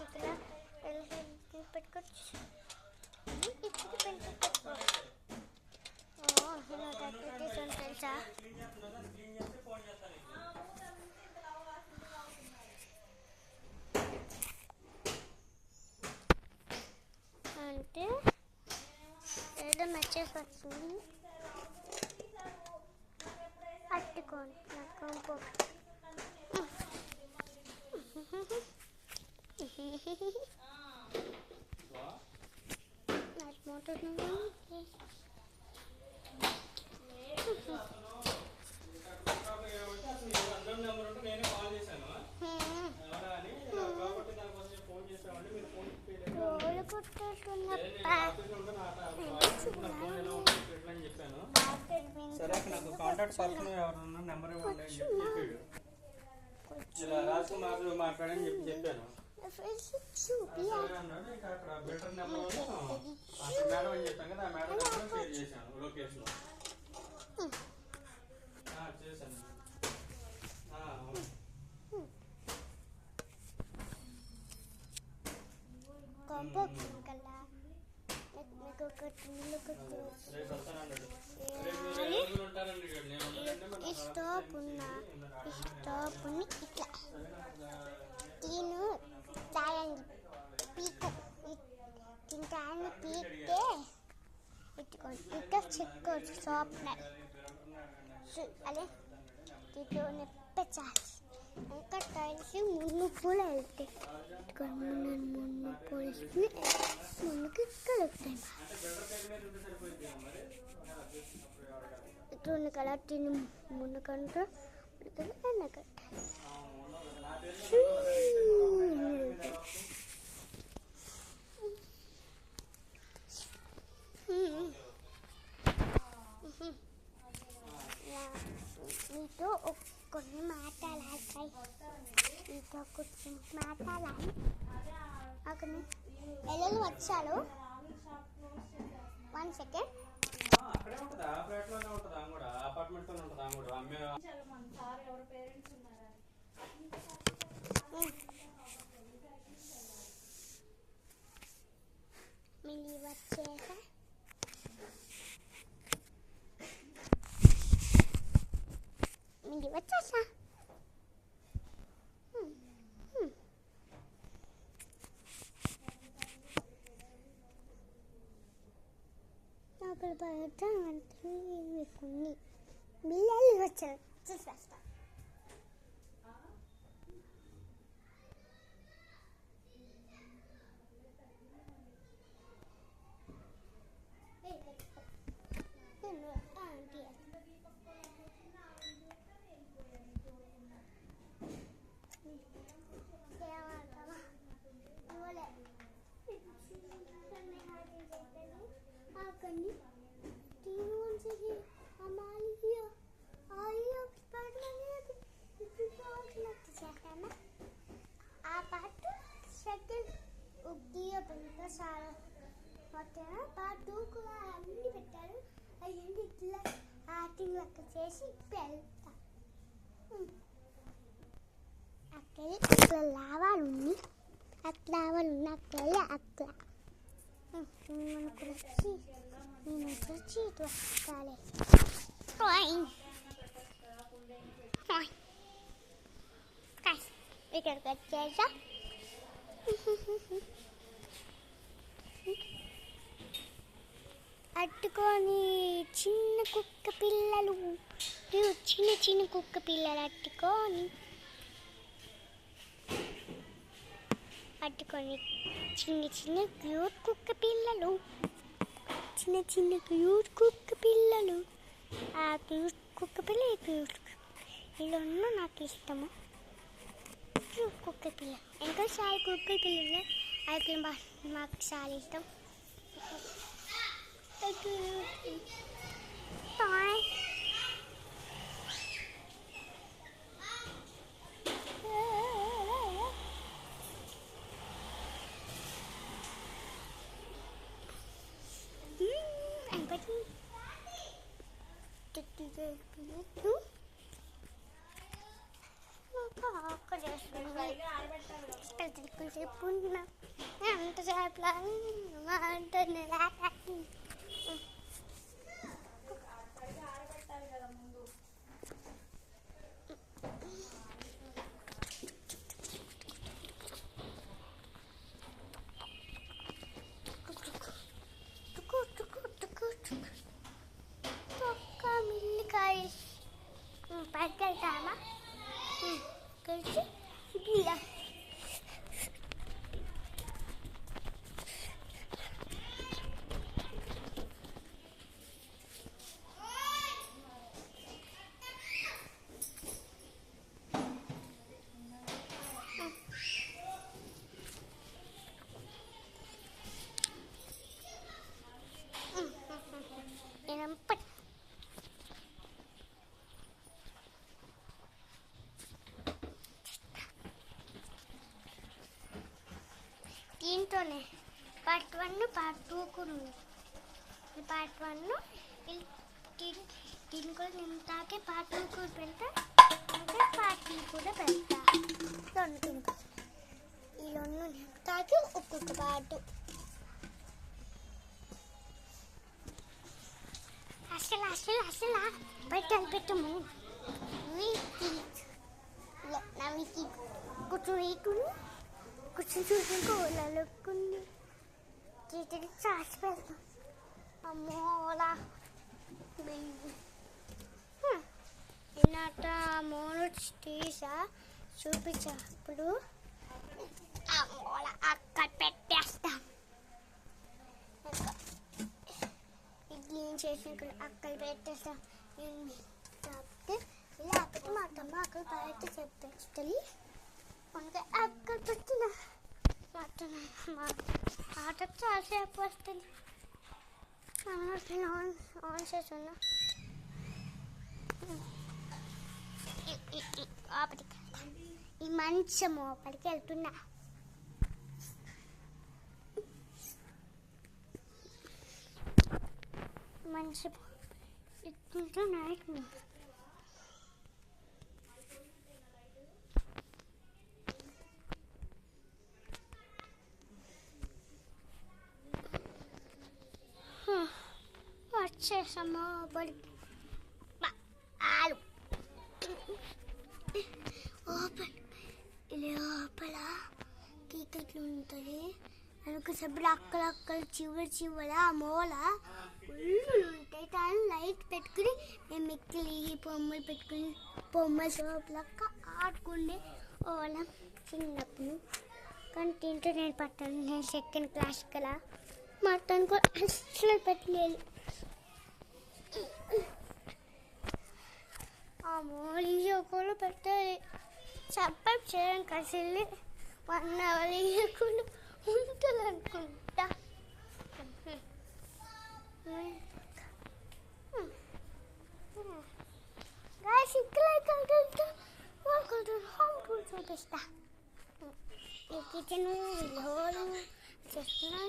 ఇక్కడ పెట్టుకోవచ్చు. ఇక్కడ పెట్టుకో. ఇలా యాక్టివిటీస్ అని తెలుసా? అంటే ఏదో మెసేజ్ వచ్చింది. పట్టుకోండి నాకు సరే నాకు కాంటాక్ట్ పర్సన్ ఎవరన్నా నెంబర్ ఇవ్వండి అని చెప్పాడు. ఇలా రాసి మాట్లాడని చెప్పాను. అన్నాడు. ఇక అక్కడ బిల్డర్ నెంబర్ అక్కడ మేడం అని చెప్పాను కదా, ఆ మేడం నెంబర్ షేర్ చేశాను లొకేషన్ చేశాను. స్టాప్ ఉన్నా స్టాప్ని ఇట్లా తీను తాయండి పీకు తింటాన్ని పీకితే పెట్టుకోండి. ఇట్లా చెక్కోవచ్చు షాప్లో అదే దీంట్లో నెప్పించాలి. ఇంకా టైల్స్ మున్ను కూడా వెళ్తాయి. మున్ను పోలీసుని మున్నుకి కలుపుతాయి. ఇట్లా కదా తిని మున్ను కంటే ఎన్నకట్ట నీతో కొన్ని మాట్లాడాలి. నీతో కొంచెం మాట్లాడాలి. అక్కడ ఎల్లలు వచ్చాడు. 1 సెకండ్. అక్కడే ఉంటుందా? ఫ్లాట్లోనే ఉంటుందా? కూడా అపార్ట్మెంట్లోనే ఉంటుందా? కూడా అమ్మే మినీ వచ్చేసా మినీ వచ్చేసా అక్కడ బయట కొన్ని బిల్లాలు వచ్చారు. చూసేస్తా. పార్ట్ 2 కూడా అన్ని పెట్టారు. అవి ఇట్లా యాక్టింగ్ లెక్క చేసి వెళ్తా. అక్కడ ఇట్లా లావాలు ఉన్నాయి. అట్లా లావాలు ఉన్నాయి. అక్కడ అట్లా నేను వచ్చి ఇటు వస్తాలే. ఇక్కడికి వచ్చేసా. అట్టుకొని చిన్న కుక్క పిల్లలు చిన్న చిన్న కుక్క పిల్లలు అట్టుకొని చిన్న చిన్న క్యూట్ కుక్క పిల్లలు చిన్న చిన్న క్యూట్ కుక్క పిల్లలు. ఆ క్యూట్ కుక్క పిల్ల క్యూట్ ఇలా నాకు ఇష్టము. క్యూట్ కుక్క పిల్ల ఇంకా చాలా కుక్క పిల్లలు అయితే మాకు చాలా ఇష్టం. కొంచెంసేపు ఉన్నా అంతసేపు అంటుంది. ఒక్క మిల్లికాయ పైకి వెళ్తామా కలిసి గీయ దీంతోనే పార్ట్ 1 పార్ట్ 2 కూడా ఉంది. పార్ట్ 1 దీని కూడా నేను తాకే పార్ట్ 2 కూడా పెడతా, ఇంకా పార్ట్ 3 కూడా పెడతా. అనుకుంటా ఈ రెండు తాకి ఒక్కొక్క పార్ట్. అసలు పెట్టము నవ్వికి కూర్చోకుండా కూర్చొని చూసుకుంటూ ఓలలుక్కుంది చీటికి చాచి పెడతాం. అమ్మోలా నిన్నట మోను తీసా చూపించినప్పుడు అమ్మోలా అక్కడ పెట్టేస్తాం. క్లీన్ చేసి అక్కడ పెట్టేస్తాం. లేకపోతే మా అత్తమ్మ అక్కడ బయట చెప్పేస్తుంది. మనకి అక్కడ పెట్టిన మా ఆట చాలాసేపు వస్తుంది. ఆన్ చేస్తున్నా లోపలికి ఈ మంచం లోపలికి వెళ్తున్నా. మంచి ఇట్లా నైట్ వచ్చేసాము బడికి. లోపల టికెట్లు ఉంటుంది. అనుకోసేపు అక్కడ చివర మూల ఉళ్ళు ఉంటాయి. దాన్ని లైట్ పెట్టుకుని మేము ఎక్కి బొమ్మలు పెట్టుకుని బొమ్మల లోపలక్క ఆడుకుండే వాళ్ళం చిన్నప్పుడు. కానీ తింటూ నేను పట్టాను. నేను 2nd క్లాస్ కదా మటన్ కూడా అసలు పెట్టలేదు. ఆ మూలి కూడా పెట్టాలి. సబ్స్క్రైబ్ చేయడం అసలు 1 అవర్ ఇవ్వకుండా ఉంటుంది అనుకుంటా. చూపిస్తా ఈ కిచెన్ హోలు చేస్తున్నా.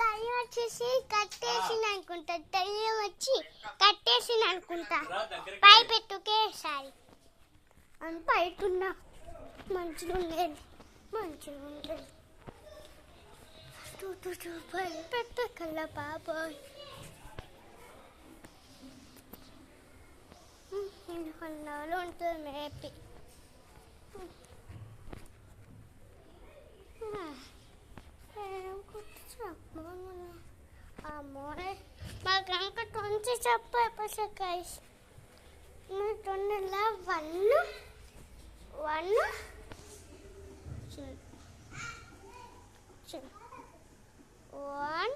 దయ్యం వచ్చేసి కట్టేసింది అనుకుంటా. దయ్యం వచ్చి కట్టేసింది అనుకుంటా. పై పెట్టుకే సారీ అని బయటున్నా. మంచిగా ఉండేది పై పెట్టకల్లా బాబోయ్. కొన్నాళ్ళు ఉంటుంది మేపి. అమ్మోనే మా గంక 20 చెప్ప గైస్. 1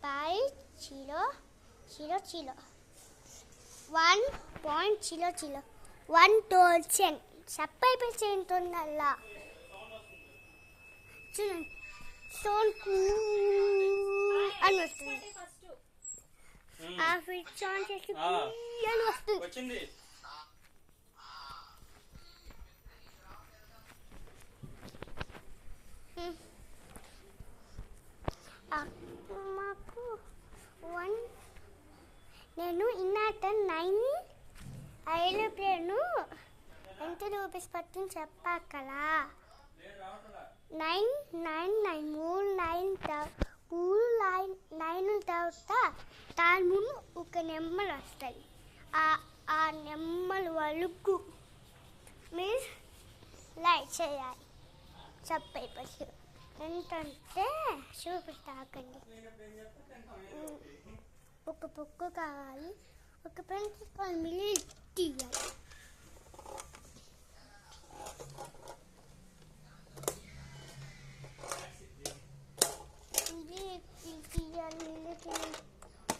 by 0.00 1.00 1% సప్పైపర్సెంట్ ఉందల్లా. చూడండి సోన్ అని వస్తుంది. ఆ ఫిట్ ఆన్ చేసి అని వస్తుంది. మాకు 1 నేను ఇన్నాట 9 ఐలోప్లేను ఎంత రూపీస్ పట్టింది చెప్పాక కదా. 9 3 9 తర్వాత దాని ముందు ఒక నెమ్మలు వస్తాయి. ఆ నెమ్మలు వలుగు మీరు లైక్ చేయాలి. చెప్పైపోయి ఏంటంటే చూపిస్తాకండి. ఒక బుక్ కావాలి, ఒక పెన్సిల్ మిల్లి తీయాలి.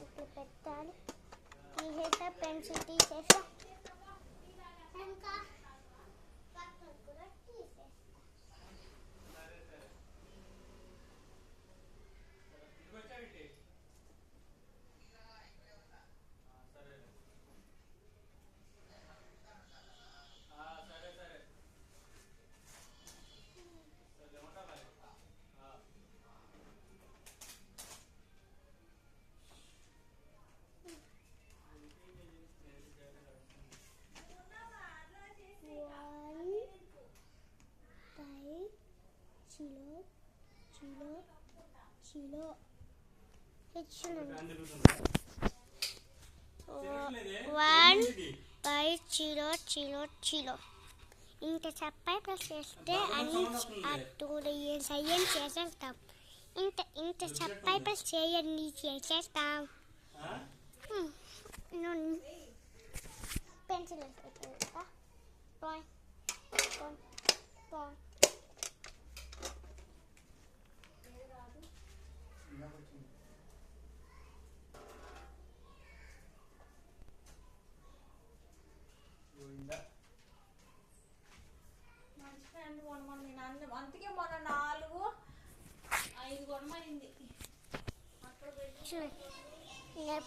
ఇప్పుడు పెట్టాలి. తీసేసా, పెన్సిల్ తీసేసా, ఇంకా పక్కన కూడా తీసేసా. చిలో హెచ్చులు 1 బై చిలో ఇంత చెప్పాయి ప్లస్ చేస్తే అన్ని సైన్స్ చేసేస్తాం. ఇంత చెప్పాయి ప్లస్ చేయండి చేసేస్తాం. పెన్సిల్ అందుకే మొన్న 4-5 కొనమనింది.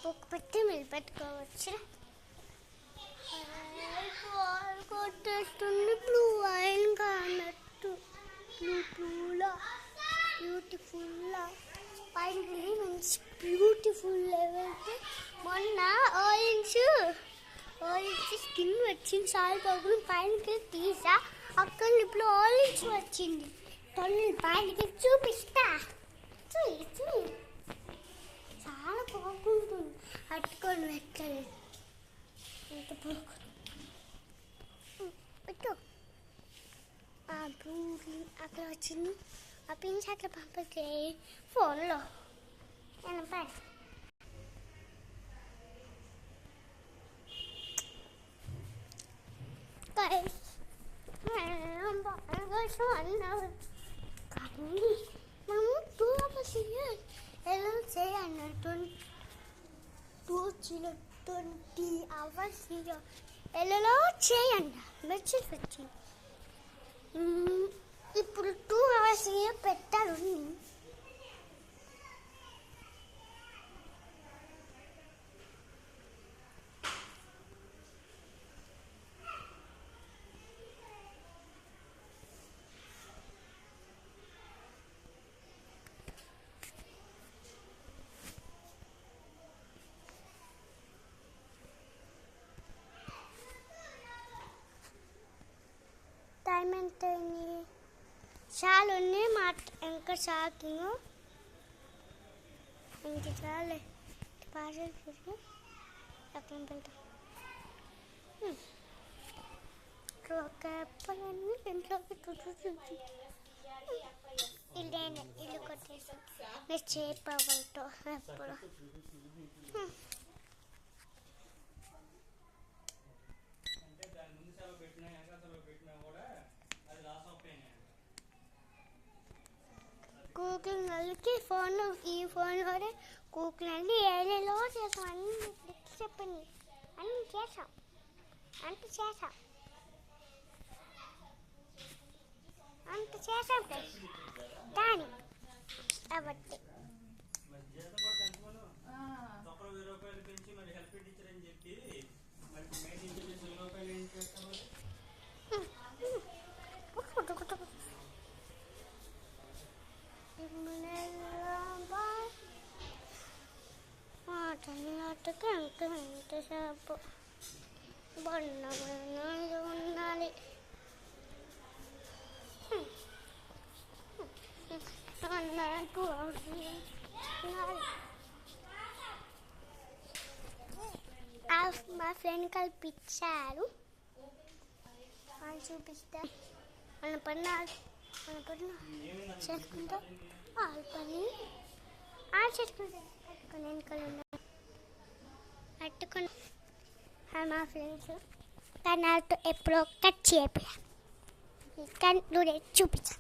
బుక్ పెట్టి మీరు పెట్టుకోవచ్చు. కొట్టేస్తుంది బ్లూ వైన్ కానట్టు బ్లూలో బ్యూటిఫుల్ పైన మంచి బ్యూటిఫుల్ లెవెల్కి మొన్న ఆరెంజ్ స్కిన్ వచ్చింది. సాయిబాబులు పైనకి తీసా, అక్కడ ఇప్పుడు ఆరెంజ్ వచ్చింది. తొలి పైనకి చూపిస్తా. చూయి చాలా బాగుంటుంది. అట్టుకొని పెట్టాలి. ఇంత బాగుంది. పెట్టు. ఆ బ్లూ అక్కడ వచ్చింది. ఆ పింక్ అట్లా పంపితే ఫోన్లో నేను పై కానీ మనము 2 hours ఎలా చేయాలి. 20 hours ఎలా చేయండి. మెసేజ్ వచ్చింది. ఇప్పుడు 2 hours పెట్టారు. టైం ఎంత అయింది? చాలా ఉన్నాయి మాట. ఇంకా షాకింగ్ ఇంక చాలే. పార్సల్ చూసి అక్కడ వెళ్తాం. ఒక ఎప్పలన్నీ ఇంట్లోకి చూసి ఇల్లు కొట్టేసి మీరు చేపలతో ఎప్పుడు గూగుల్ నల్లికి ఈ ఫోన్లోనే గూగుల్ అన్ని ఏరియాలో చేసాం. అన్ని చెప్పింది అన్ని చేసాం. అంత చేసాం దాని కాబట్టి బొండ ఉండాలి. అన్నట్టు మా ఫ్రెండ్ కల్పించారు అని చూపిస్తా. మన పని చేసుకుంటా వాళ్ళ పని చేసుకుంటా పట్టుకొని వెనకాల పట్టుకొని మా ఫ్రెండ్స్ కానీ నాతో ఎప్పుడో కట్ చేయాలి. కానీ నువ్వు చూపించా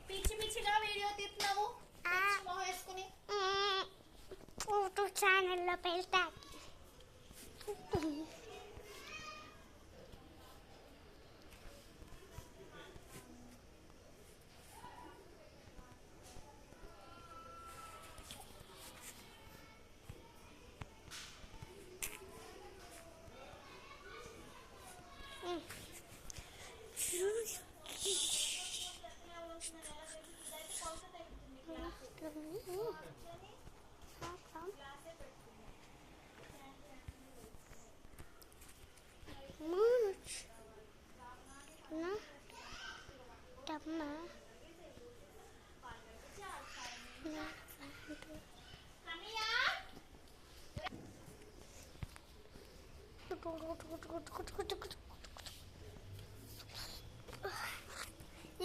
పిచ్చి పిచ్చిగా వీడియో తీస్తున్నాము వేసుకుని యూట్యూబ్ ఛానల్లో పెడతా.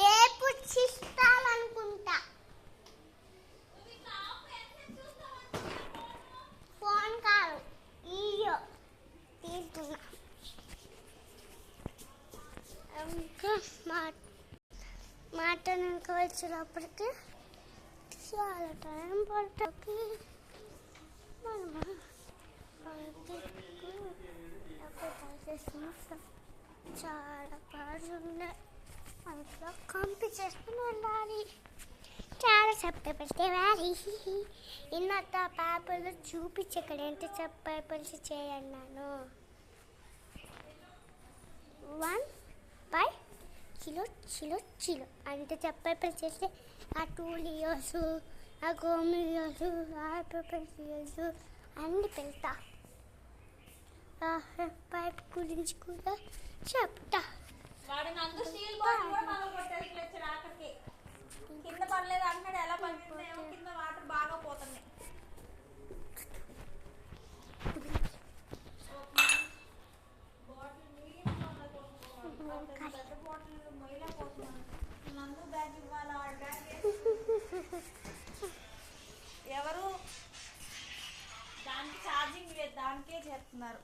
లేపు చిస్తాలనుకుంటా. ఫోన్ కాదు వీడియో తీస్తున్నా. ఇంకా మాట్లాడడానికి వచ్చేటప్పటికి చాలా టైం పడుతుంది. చాలా పాటలు ఉన్నాయి. అందులో కంపి చేసుకుని వెళ్ళాలి. చాలా చెప్పేపల్లి తేవాలి. ఇన్నత పేపర్లు చూపించి ఇక్కడ ఎంత చెప్పేపల్లి చేయన్నాను. 1 by కిలో అంటే చెప్పేపల్లి చేస్తే ఆ 2 లియోస్ ఆ గోమిలియోస్ ఆ పేపర్స్ అన్ని పెడతా. పైప్ గురించి కూడా చెప్తా. వాడు నందు స్టీల్ బాటిల్ కూడా పగలగొట్టాడు. వచ్చాడు ఆఖరికి కింద పడలేదు అంటున్నాడు. ఎలా పడిపోయిందేమో కింద వాటర్ బాగా పోతుంది. పెద్ద బాటిల్ మొయ్యలే పోతున్నాను. నందు బ్యాగ్ ఇవ్వాలా బ్యాగ్ ఎవరు దానికి ఛార్జింగ్ లేదు. దానికే చేస్తున్నారు.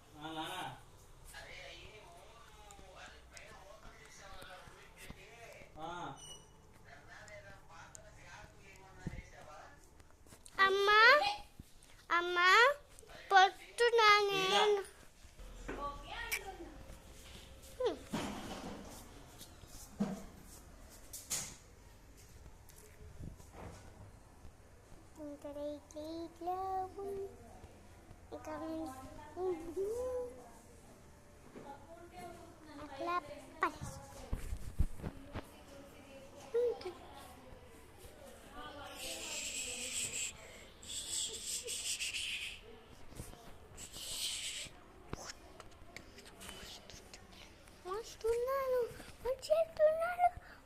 అమ్మా పొట్టునా నేను అట్లా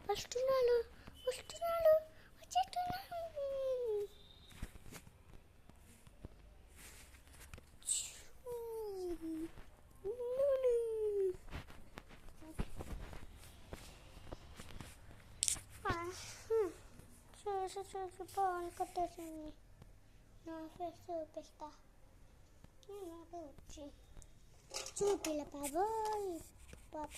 వస్తున్నాను చూసి పవన్ కొట్టేసింది. నా ఫేస్ చూపిస్తా. నాకే వచ్చి చూపిల బాబోయ్ పాప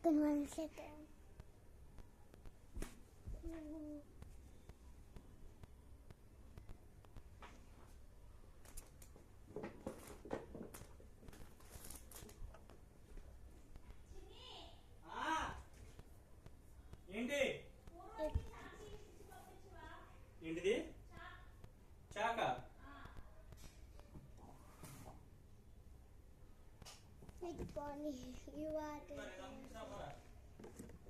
akan manfaatkan. ఏంటి పోనీ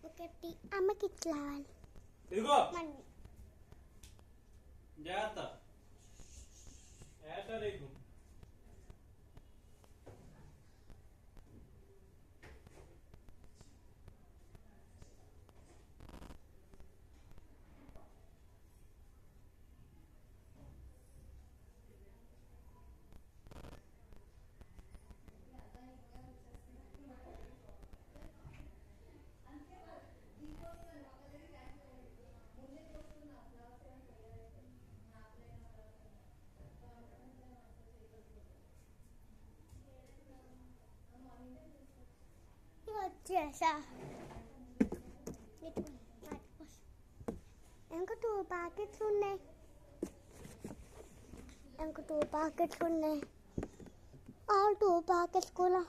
ఒకటి అమ్మకి ఇట్లా ఇదిగో మళ్ళీ జాగ్రత్త ఏటరీకు వచ్చేసా ఇంకా 2 ప్యాకెట్స్ ఉన్నాయి ఇంకా 2 ప్యాకెట్స్ ఉన్నాయి ఆ 2 ప్యాకెట్స్ కూడా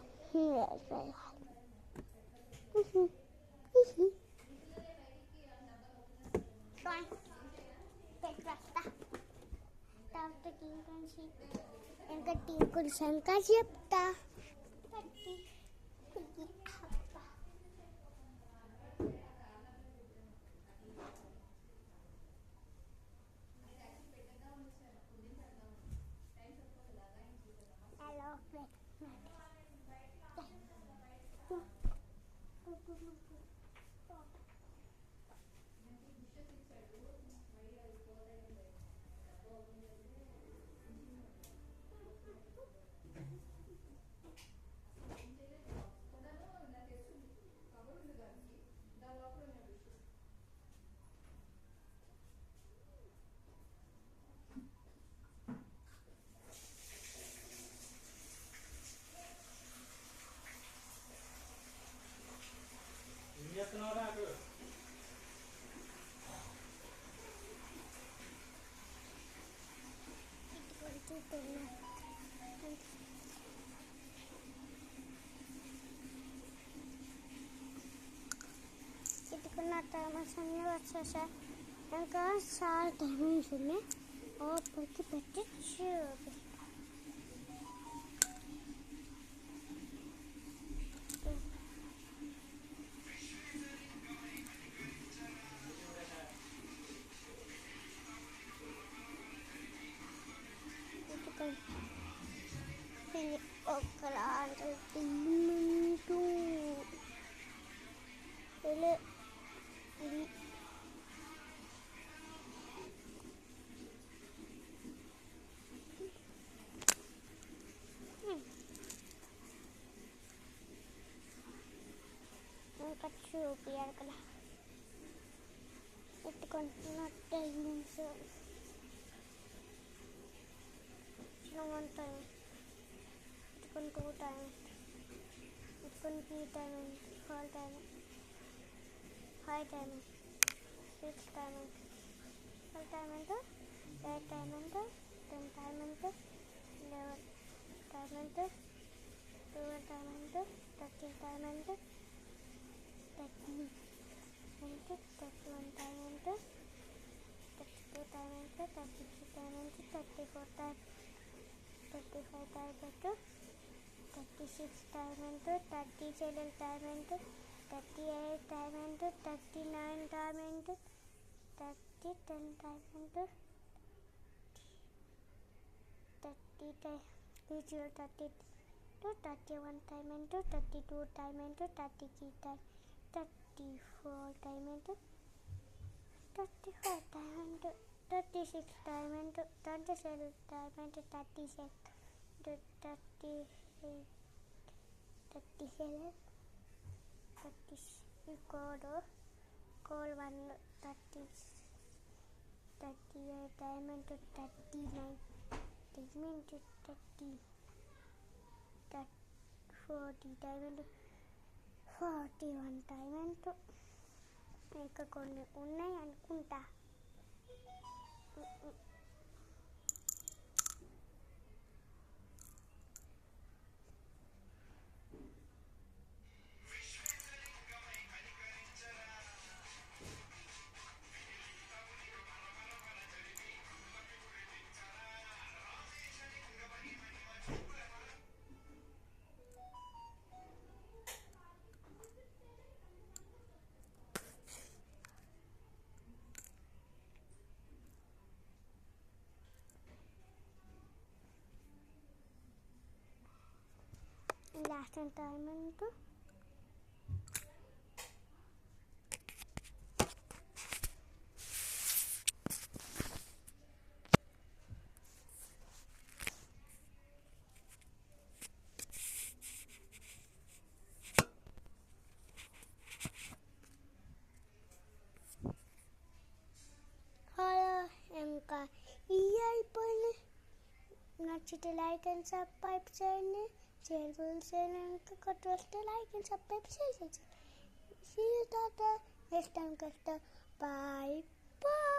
ఇంకా టీ కుడిసాక చెప్తా ఏం చేస్తున్నావురా అక్కడ ఇటుకున్న టైమర్స్ అన్నీ వచ్చేసాయి ఇంకా చాలా టైమింగ్స్ ఉన్నాయి ఓపరికి పెట్టి చూపి ఇది ఒకలాంటి తిమ్మంటూ ఇది ఇంకా చూపియాలి కదా ఎత్తుకుంటున్న టైమింగ్స్ 1 time ఎత్తుకొని 2 times ఎత్తుకొని 3 times 4 times 5 times 6 times 12 times 8 times 10 times 11 times 12 times 13 times 13 31 times 32 times 33 times 34 times 35 times 36 times 37 times 38 times 39 times 30 10 times 30 32 31 times 32 times 33 times 34 times 35 times 36 times 37 times 37 call 1 30 38 times 39 30 40 times 41 times ఇంకా కొన్ని ఉన్నాయి అనుకుంటా last time అంటూ ఇంకా ఇవి అయిపోయినాయి. నచ్చితే like and subscribe చేయండి. షేర్ చేయండి. కొత్త వస్తే లైక్ అండ్ సబ్స్క్రైబ్ చేసేసి నెక్స్ట్ టైం కష్టం. Bye bye.